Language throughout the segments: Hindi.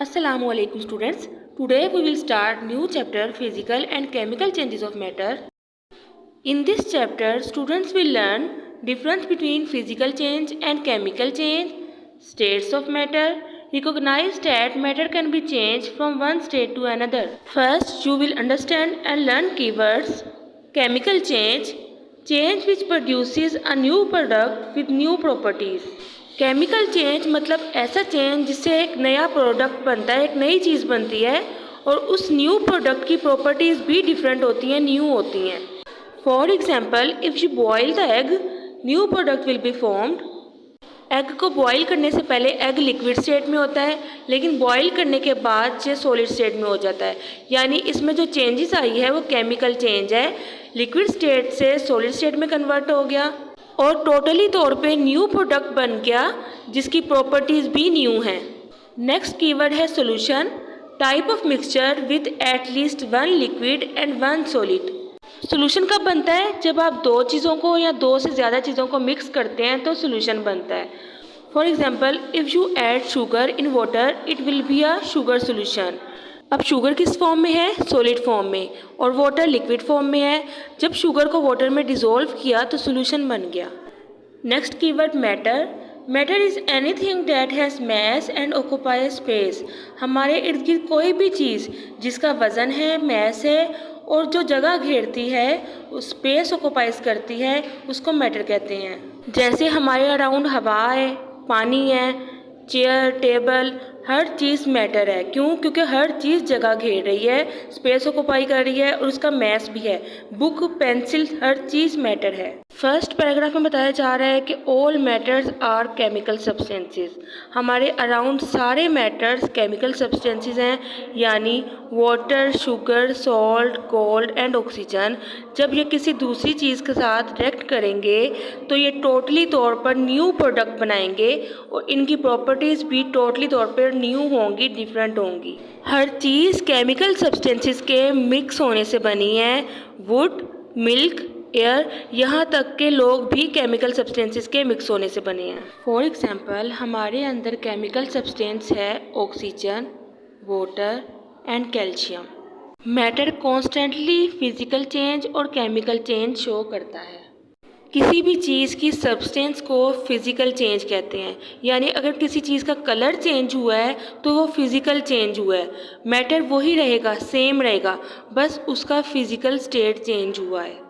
Assalamu alaikum students. Today we will start new chapter physical and chemical changes of matter. In this chapter students will learn difference between physical change and chemical change, states of matter, recognize that matter can be changed from one state to another. First you will understand and learn keywords. Chemical change, change which produces a new product with new properties. Chemical change मतलब ऐसा चेंज जिससे एक नया प्रोडक्ट बनता है, एक नई चीज़ बनती है और उस न्यू प्रोडक्ट की प्रॉपर्टीज़ भी डिफरेंट होती हैं, न्यू होती हैं. For example, if you boil the egg, new product will be formed. Egg को बॉयल करने से पहले एग लिक्विड स्टेट में होता है, लेकिन बॉयल करने के बाद ये सॉलिड स्टेट में हो जाता है. यानी इसमें जो चेंजेस आई है वो केमिकल चेंज है. लिक्विड स्टेट से सॉलिड स्टेट में कन्वर्ट हो गया और टोटली तौर पे न्यू प्रोडक्ट बन गया जिसकी प्रॉपर्टीज़ भी न्यू हैं. नेक्स्ट कीवर्ड है solution, type of mixture with at least one liquid and one solid. Solution कब बनता है? जब आप दो चीज़ों को या दो से ज़्यादा चीज़ों को मिक्स करते हैं तो सॉल्यूशन बनता है. For example, if you add sugar in water it will be a sugar solution. अब शुगर किस फॉर्म में है? सॉलिड फॉर्म में, और वाटर लिक्विड फॉर्म में है. जब शुगर को वाटर में डिज़ोल्व किया तो सॉल्यूशन बन गया. Next keyword matter. Matter is anything that has mass and occupy space. हमारे इर्द गिर्द कोई भी चीज़ जिसका वज़न है, मैस है और जो जगह घेरती है, उस स्पेस ऑक्यूपाइज करती है, उसको मैटर कहते हैं. जैसे हमारे अराउंड हवा है, पानी है, चेयर, टेबल, हर चीज़ मैटर है. क्यों? क्योंकि हर चीज़ जगह घेर रही है, स्पेस ऑक्यूपाई कर रही है और उसका मैस भी है. बुक, पेंसिल, हर चीज़ मैटर है. फर्स्ट पैराग्राफ में बताया जा रहा है कि all matters are chemical substances. हमारे अराउंड सारे मैटर्स केमिकल सब्सटेंसेस हैं, यानी water, sugar, salt, cold and oxygen. जब ये किसी दूसरी चीज़ के साथ रिएक्ट करेंगे तो ये टोटली तौर पर न्यू प्रोडक्ट बनाएंगे और इनकी प्रॉपर्टीज़ भी टोटली तौर पर न्यू होंगी, डिफरेंट होंगी. हर चीज़ केमिकल सब्सटेंसेस के मिक्स होने से बनी है. वुड, मिल्क, एयर, यहाँ तक के लोग भी केमिकल सब्सटेंसेस के मिक्स होने से बने हैं. फॉर एग्जांपल, हमारे अंदर केमिकल सब्सटेंस है oxygen, water and calcium. Matter constantly physical change और केमिकल चेंज शो करता है. किसी भी चीज़ की सब्सटेंस को फिज़िकल चेंज कहते हैं. यानी अगर किसी चीज़ का कलर चेंज हुआ है तो वो फिज़िकल चेंज हुआ है. मैटर वही रहेगा, सेम रहेगा, बस उसका फिज़िकल स्टेट चेंज हुआ है.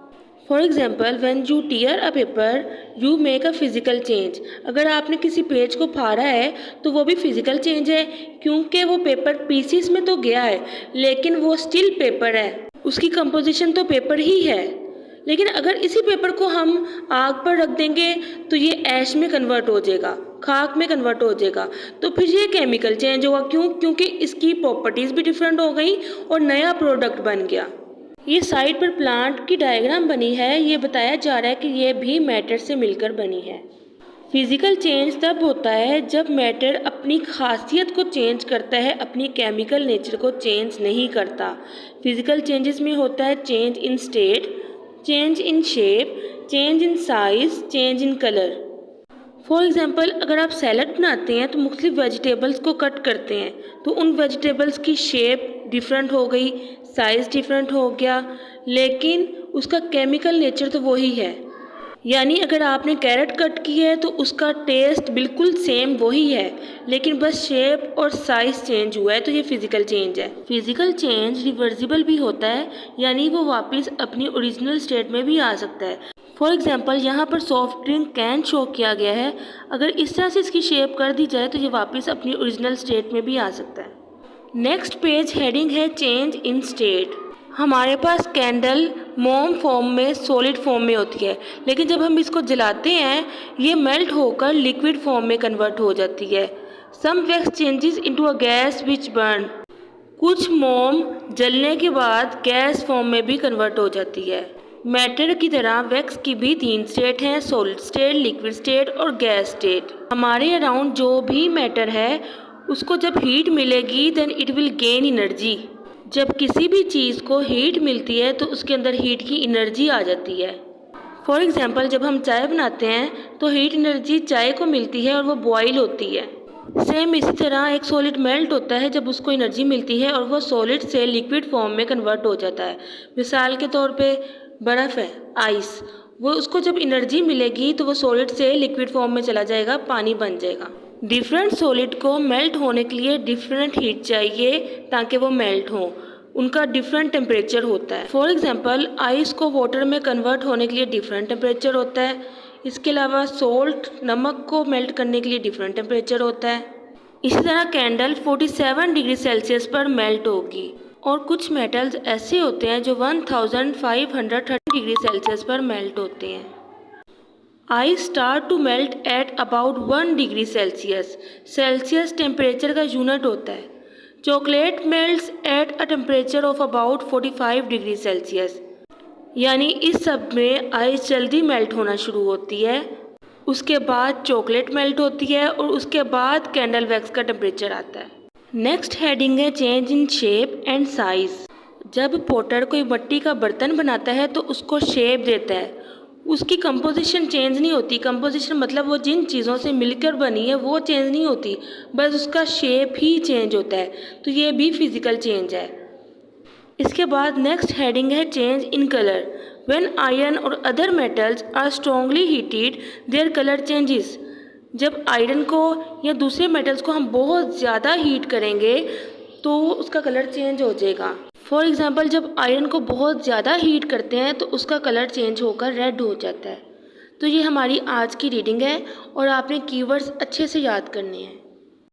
For example, when you tear a paper you make a physical change. अगर आपने किसी पेज को फाड़ा है तो वो भी फिज़िकल चेंज है, क्योंकि वो पेपर पीसीस में तो गया है लेकिन वो स्टिल पेपर है, उसकी कंपोजिशन तो पेपर ही है. लेकिन अगर इसी पेपर को हम आग पर रख देंगे तो ये ऐश में कन्वर्ट हो जाएगा, खाक में कन्वर्ट हो जाएगा. तो फिर ये केमिकल चेंज होगा. क्यों? क्योंकि इसकी प्रॉपर्टीज़ भी डिफरेंट हो गई और नया प्रोडक्ट बन गया. ये साइड पर प्लांट की डायग्राम बनी है. ये बताया जा रहा है कि ये भी मैटर से मिलकर बनी है. फिज़िकल चेंज तब होता है जब मैटर अपनी खासियत को चेंज करता है, अपनी केमिकल नेचर को चेंज नहीं करता. फिज़िकल चेंजेस में होता है change in state, change in shape, change in size, change in colour. For example, अगर आप सैलड बनाते हैं तो मुख्तलिफ वेजिटेबल्स को कट करते हैं तो उन वेजिटेबल्स की शेप डिफरेंट हो गई, साइज़ डिफरेंट हो गया, लेकिन उसका केमिकल नेचर तो वही है. यानी अगर आपने कैरेट कट की है तो उसका टेस्ट बिल्कुल सेम वही है, लेकिन बस शेप और साइज़ चेंज हुआ है, तो ये फिज़िकल चेंज है. फिज़िकल चेंज रिवर्सिबल भी होता है, यानी वो वापस अपनी ओरिजिनल स्टेट में भी आ सकता है. फॉर एग्जाम्पल, यहाँ पर सॉफ्ट ड्रिंक कैन शो किया गया है. अगर इस तरह से इसकी शेप कर दी जाए तो ये वापस अपनी ओरिजिनल स्टेट में भी आ सकता है. नेक्स्ट पेज हेडिंग है चेंज इन स्टेट. हमारे पास कैंडल मोम फॉर्म में, सॉलिड फॉर्म में होती है, लेकिन जब हम इसको जलाते हैं ये मेल्ट होकर लिक्विड फॉर्म में कन्वर्ट हो जाती है. Some wax changes into a gas which burn. कुछ मोम जलने के बाद गैस फॉर्म में भी कन्वर्ट हो जाती है. मैटर की तरह वैक्स की भी 3 स्टेट हैं, सॉलिड स्टेट, लिक्विड स्टेट और गैस स्टेट. हमारे अराउंड जो भी मैटर है उसको जब हीट मिलेगी then it will gain energy. जब किसी भी चीज़ को हीट मिलती है तो उसके अंदर हीट की एनर्जी आ जाती है. फॉर एग्जांपल, जब हम चाय बनाते हैं तो हीट एनर्जी चाय को मिलती है और वो बॉयल होती है. सेम इसी तरह एक सॉलिड मेल्ट होता है जब उसको एनर्जी मिलती है और वो सॉलिड से लिक्विड फॉर्म में कन्वर्ट हो जाता है। मिसाल के तौर पे बर्फ़ है, आइस, वो उसको जब एनर्जी मिलेगी तो वो सॉलिड से लिक्विड फॉर्म में चला जाएगा, पानी बन जाएगा। डिफरेंट सॉलिड को मेल्ट होने के लिए डिफरेंट हीट चाहिए ताकि वो मेल्ट हो। उनका डिफरेंट टेम्परेचर होता है। फॉर एग्जांपल आइस को वाटर में कन्वर्ट होने के लिए डिफरेंट टेम्परेचर होता है। इसके अलावा सोल्ट, नमक को मेल्ट करने के लिए डिफरेंट टेम्परेचर होता है। इसी तरह कैंडल 47 डिग्री सेल्सियस पर मेल्ट होगी और कुछ मेटल्स ऐसे होते हैं जो 1530 डिग्री सेल्सियस पर मेल्ट होते हैं। Ice start to melt at about 1 degree Celsius. Celsius temperature का यूनिट होता है। Chocolate melts at a temperature of about 45 degree Celsius. यानी इस सब में आइस जल्दी मेल्ट होना शुरू होती है, उसके बाद चॉकलेट मेल्ट होती है और उसके बाद कैंडल वैक्स का टेम्परेचर आता है। नेक्स्ट हेडिंग है change in shape and size. जब पोटर कोई मिट्टी का बर्तन बनाता है तो उसको शेप देता है, उसकी कंपोजिशन चेंज नहीं होती। कंपोजिशन मतलब वो जिन चीज़ों से मिलकर बनी है वो चेंज नहीं होती, बस उसका शेप ही चेंज होता है। तो ये भी फिजिकल चेंज है। इसके बाद नेक्स्ट हेडिंग है change in colour. When iron और other metals are strongly heated their colour changes. जब आयरन को या दूसरे मेटल्स को हम बहुत ज़्यादा हीट करेंगे तो उसका कलर चेंज हो जाएगा। फॉर एग्ज़ाम्पल जब आयरन को बहुत ज़्यादा हीट करते हैं तो उसका कलर चेंज होकर रेड हो जाता है। तो ये हमारी आज की रीडिंग है और आपने कीवर्ड्स अच्छे से याद करने हैं।